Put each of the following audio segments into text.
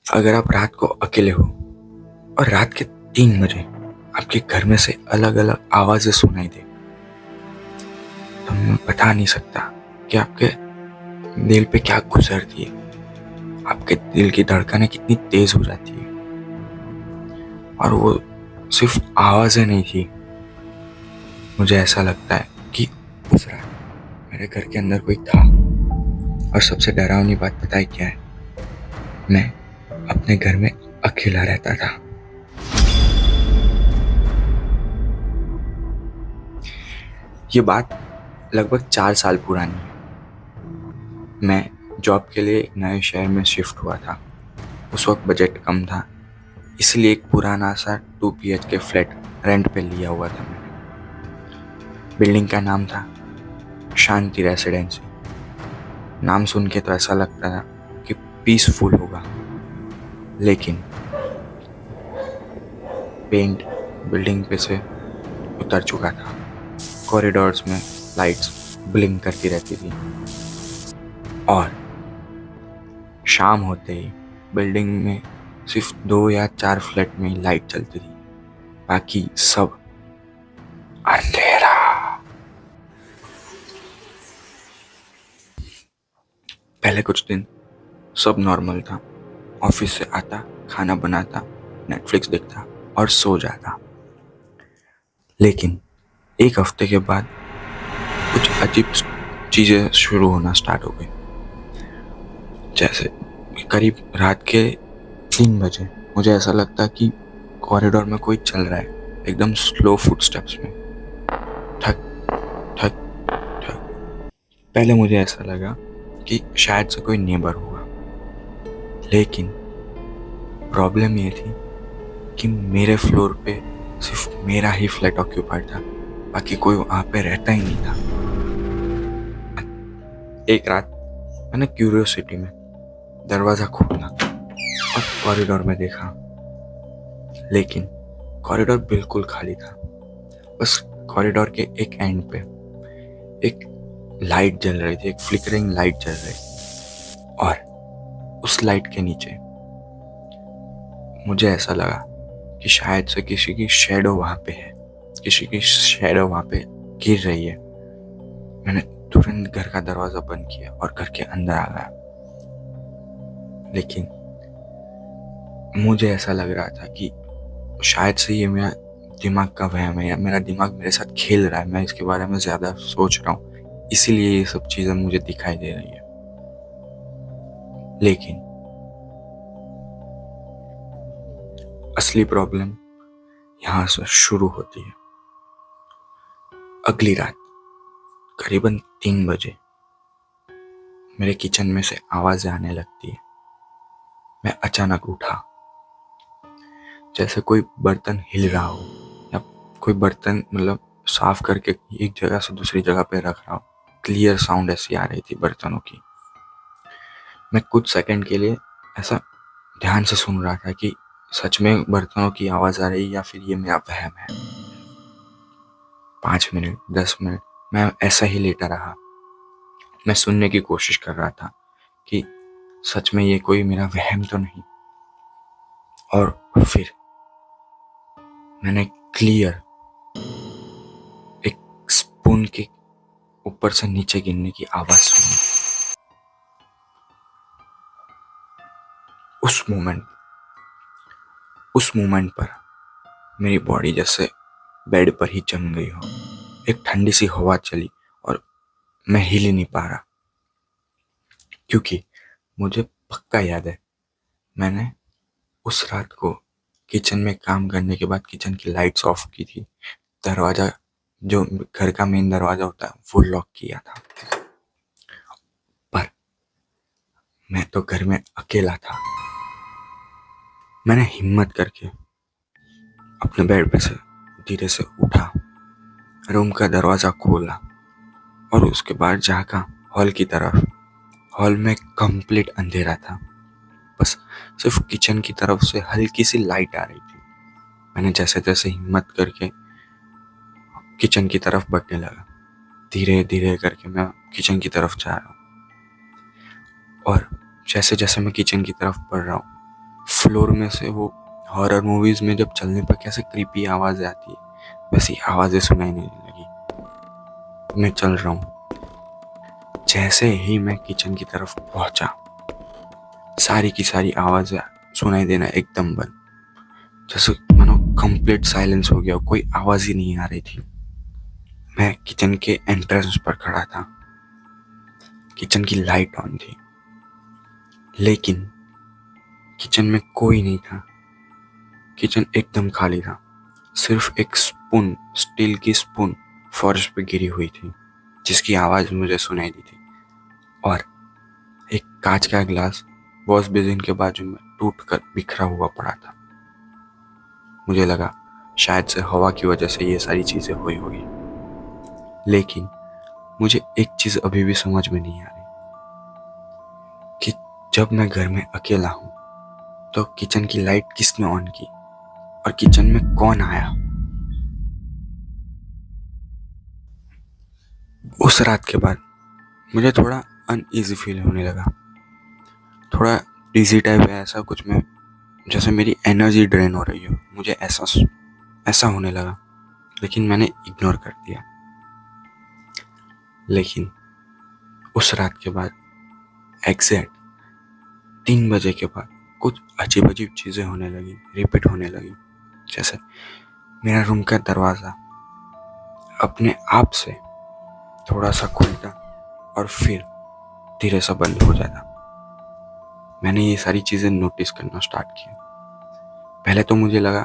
अगर आप रात को अकेले हो और रात के 3 बजे आपके घर में से अलग अलग आवाजें सुनाई दे, तो मैं बता नहीं सकता कि आपके दिल पे क्या गुजरती है। आपके दिल की धड़कनें कितनी तेज हो जाती है। और वो सिर्फ आवाजें नहीं थी, मुझे ऐसा लगता है कि उस रात मेरे घर के अंदर कोई था। और सबसे डरावनी बात पता है क्या है? मैं अपने घर में अकेला रहता था। ये बात लगभग 4 साल पुरानी है। मैं जॉब के लिए एक नए शहर में शिफ्ट हुआ था। उस वक्त बजट कम था, इसलिए एक पुराना सा 2 BHK फ्लैट रेंट पे लिया हुआ था मैंने। बिल्डिंग का नाम था शांति रेसिडेंसी। नाम सुन के तो ऐसा लगता था कि पीसफुल होगा, लेकिन पेंट बिल्डिंग पे से उतर चुका था। कॉरिडोर्स में लाइट्स ब्लिंक करती रहती थी और शाम होते ही बिल्डिंग में सिर्फ 2 या 4 फ्लैट में ही लाइट चलती थी, बाकी सब अंधेरा। पहले कुछ दिन सब नॉर्मल था। ऑफिस से आता, खाना बनाता, नेटफ्लिक्स देखता और सो जाता। लेकिन एक हफ्ते के बाद कुछ अजीब चीजें शुरू होना स्टार्ट हो गई। जैसे करीब रात के 3 बजे मुझे ऐसा लगता कि कॉरिडोर में कोई चल रहा है, एकदम स्लो फुटस्टेप्स में। ठक ठक ठक। पहले मुझे ऐसा लगा कि शायद से कोई नेबर होगा, लेकिन प्रॉब्लम ये थी कि मेरे फ्लोर पे सिर्फ मेरा ही फ्लैट ऑक्यूपाइड था, बाकी कोई वहां पे रहता ही नहीं था। एक रात मैंने क्यूरियोसिटी में दरवाजा खोला और कॉरिडोर में देखा, लेकिन कॉरिडोर बिल्कुल खाली था। बस कॉरिडोर के एक एंड पे एक लाइट जल रही थी, एक फ्लिकरिंग लाइट जल रही, और उस लाइट के नीचे मुझे ऐसा लगा कि शायद से किसी की शेडो वहां पे है, किसी की शेडो वहां पे गिर रही है। मैंने तुरंत घर का दरवाजा बंद किया और घर के अंदर आ गया। लेकिन मुझे ऐसा लग रहा था कि शायद से ये मेरा दिमाग का वहम है, या मेरा दिमाग मेरे साथ खेल रहा है। मैं इसके बारे में ज्यादा सोच रहा हूँ, इसीलिए ये सब चीजें मुझे दिखाई दे रही है। लेकिन असली प्रॉब्लम यहाँ से शुरू होती है। अगली रात करीबन 3 बजे मेरे किचन में से आवाजें आने लगती है। मैं अचानक उठा, जैसे कोई बर्तन हिल रहा हो, या कोई बर्तन साफ करके एक जगह से दूसरी जगह पे रख रहा हो। क्लियर साउंड ऐसी आ रही थी बर्तनों की। मैं कुछ सेकंड के लिए ऐसा ध्यान से सुन रहा था कि सच में बर्तनों की आवाज आ रही है या फिर ये मेरा वहम है। 5 मिनट, 10 मिनट मैं ऐसा ही लेटा रहा। मैं सुनने की कोशिश कर रहा था कि सच में ये कोई मेरा वहम तो नहीं। और फिर मैंने क्लियर एक स्पून के ऊपर से नीचे गिरने की आवाज सुनी। उस मोमेंट पर मेरी बॉडी जैसे बेड पर ही जम गई हो। एक ठंडी सी हवा चली और मैं हिल ही नहीं पा रहा, क्योंकि मुझे पक्का याद है मैंने उस रात को किचन में काम करने के बाद किचन की लाइट्स ऑफ की थी। दरवाजा, जो घर का मेन दरवाजा होता है, वो लॉक किया था। पर मैं तो घर में अकेला था। मैंने हिम्मत करके अपने बेड पे से धीरे से उठा, रूम का दरवाजा खोला और उसके बाद झांका हॉल की तरफ। हॉल में कंप्लीट अंधेरा था, बस सिर्फ किचन की तरफ से हल्की सी लाइट आ रही थी। मैंने जैसे तैसे हिम्मत करके किचन की तरफ बढ़ने लगा। धीरे धीरे करके मैं किचन की तरफ जा रहा हूँ, और जैसे जैसे मैं किचन की तरफ बढ़ रहा हूँ फ्लोर में से वो हॉरर मूवीज में जब चलने पर कैसे क्रीपी आवाजें आती है, वैसी आवाजें सुनाई नहीं लगी। मैं चल रहा हूँ। जैसे ही मैं किचन की तरफ पहुंचा, सारी की सारी आवाजें सुनाई देना एकदम बंद। जैसे मानो कंप्लीट साइलेंस हो गया, कोई आवाज ही नहीं आ रही थी। मैं किचन के एंट्रेंस पर खड़ा था। किचन की लाइट ऑन थी, लेकिन किचन में कोई नहीं था। किचन एकदम खाली था। सिर्फ एक स्पून, स्टील की स्पून फर्श पे गिरी हुई थी, जिसकी आवाज मुझे सुनाई दी थी। और एक कांच का ग्लास वॉश बेसिन के बाजू में टूटकर बिखरा हुआ पड़ा था। मुझे लगा शायद से हवा की वजह से ये सारी चीजें हुई होगी। लेकिन मुझे एक चीज अभी भी समझ में नहीं आ रही कि जब मैं घर में अकेला हूं तो किचन की लाइट किसने ऑन की और किचन में कौन आया। उस रात के बाद मुझे थोड़ा अनईजी फील होने लगा। थोड़ा डिजी टाइप है, ऐसा कुछ में जैसे मेरी एनर्जी ड्रेन हो रही हो, मुझे ऐसा होने लगा। लेकिन मैंने इग्नोर कर दिया। लेकिन उस रात के बाद एग्जैक्ट 3 बजे के बाद कुछ अजीब अजीब चीजें होने लगी, रिपीट होने लगी। जैसे मेरा रूम का दरवाजा अपने आप से थोड़ा सा खुलता और फिर धीरे सा बंद हो जाता। मैंने ये सारी चीजें नोटिस करना स्टार्ट किया। पहले तो मुझे लगा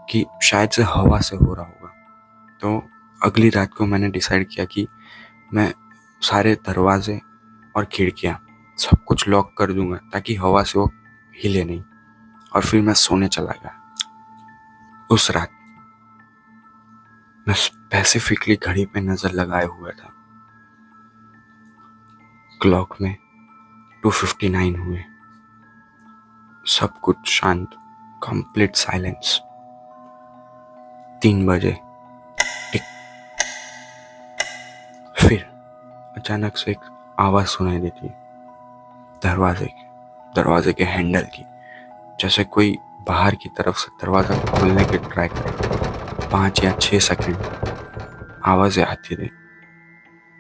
कि शायद से हवा से हो रहा होगा। तो अगली रात को मैंने डिसाइड किया कि मैं सारे दरवाजे और खिड़कियां सब कुछ लॉक कर दूंगा ताकि हवा से वो हिले नहीं। और फिर मैं सोने चला गया। उस रात मैं स्पेसिफिकली घड़ी पे नजर लगाए हुआ था। क्लॉक में 2:59 हुए। सब कुछ शांत, कंप्लीट साइलेंस। 3 बजे टिक। फिर अचानक से एक आवाज सुनाई देती, दरवाजे के हैंडल की। जैसे कोई बाहर की तरफ से दरवाजा खोलने की ट्राई करे। 5 या 6 सेकंड आवाजें आती रही।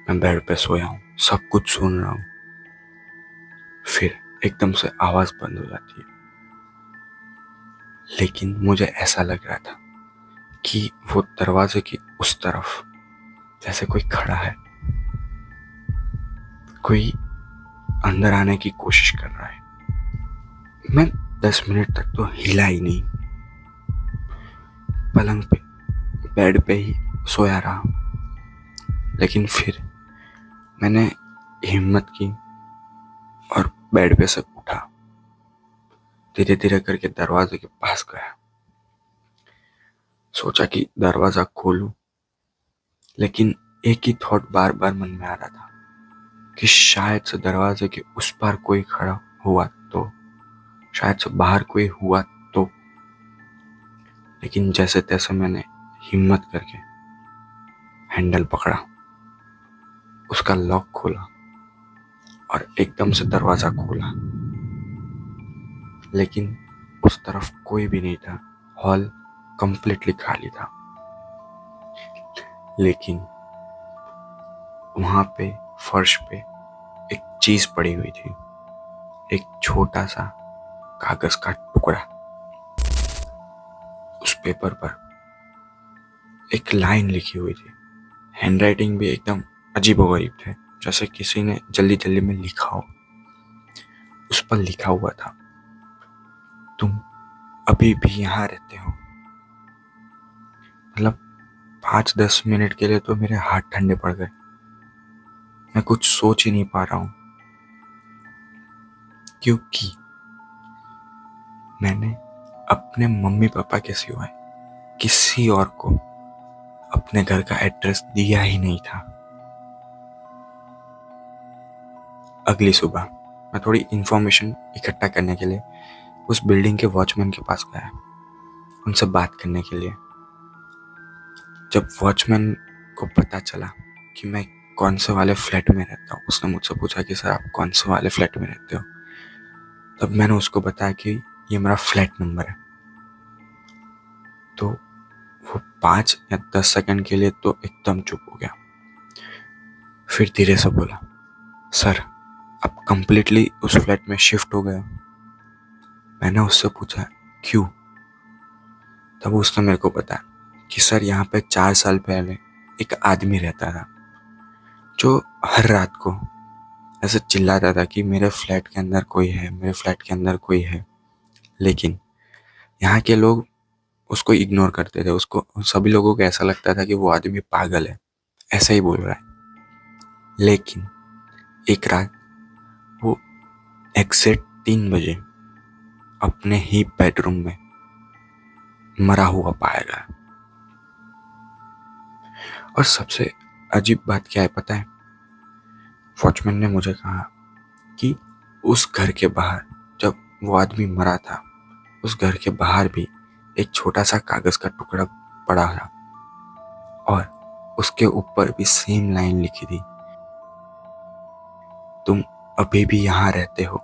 मैं बेड पे सोया हूँ, सब कुछ सुन रहा हूँ। फिर एकदम से आवाज बंद हो जाती है। लेकिन मुझे ऐसा लग रहा था कि वो दरवाजे की उस तरफ जैसे कोई खड़ा है, कोई अंदर आने की कोशिश कर रहा है। मैं 10 मिनट तक तो हिला ही नहीं, पलंग पे, बेड पे ही सोया रहा। लेकिन फिर मैंने हिम्मत की और बेड पे से उठा। धीरे धीरे करके दरवाजे के पास गया। सोचा कि दरवाजा खोलूं, लेकिन एक ही थॉट बार बार मन में आ रहा था कि शायद से दरवाजे के उस पार कोई खड़ा हुआ तो, शायद से बाहर कोई हुआ तो। लेकिन जैसे तैसे मैंने हिम्मत करके हैंडल पकड़ा, उसका लॉक खोला और एकदम से दरवाजा खोला। लेकिन उस तरफ कोई भी नहीं था। हॉल कंप्लीटली खाली था। लेकिन वहां पे फर्श पे एक चीज पड़ी हुई थी, एक छोटा सा कागज का टुकड़ा। उस पेपर पर एक लाइन लिखी हुई थी। हैंडराइटिंग भी एकदम अजीबोगरीब थे, जैसे किसी ने जल्दी जल्दी में लिखा हो। उस पर लिखा हुआ था, तुम अभी भी यहाँ रहते हो। मतलब 5-10 मिनट के लिए तो मेरे हाथ ठंडे पड़ गए। मैं कुछ सोच ही नहीं पा रहा हूँ, क्योंकि मैंने अपने मम्मी पापा के सिवाय किसी और को अपने घर का एड्रेस दिया ही नहीं था। अगली सुबह मैं थोड़ी इंफॉर्मेशन इकट्ठा करने के लिए उस बिल्डिंग के वॉचमैन के पास गया, उनसे बात करने के लिए। जब वॉचमैन को पता चला कि मैं कौन से वाले फ्लैट में रहता हूँ, उसने मुझसे पूछा कि सर आप कौन से वाले फ्लैट में रहते हो। तब मैंने उसको बताया कि ये मेरा फ्लैट नंबर है। तो वो 5 या 10 सेकंड के लिए तो एकदम चुप हो गया। फिर धीरे से बोला, सर आप कंप्लीटली उस फ्लैट में शिफ्ट हो गए हो? मैंने उससे पूछा, क्यों? तब उसने मेरे को बताया कि सर यहाँ पे 4 साल पहले एक आदमी रहता था जो हर रात को ऐसे चिल्लाता था कि मेरे फ्लैट के अंदर कोई है, मेरे फ्लैट के अंदर कोई है। लेकिन यहाँ के लोग उसको इग्नोर करते थे। उसको सभी लोगों को ऐसा लगता था कि वो आदमी पागल है, ऐसा ही बोल रहा है। लेकिन एक रात वो एग्जैक्ट 3 बजे अपने ही बेडरूम में मरा हुआ पाया गया। और सबसे अजीब बात क्या है पता है? वॉचमैन ने मुझे कहा कि उस घर के बाहर जब वो आदमी मरा था, उस घर के बाहर भी एक छोटा सा कागज का टुकड़ा पड़ा था और उसके ऊपर भी सेम लाइन लिखी थी, तुम अभी भी यहाँ रहते हो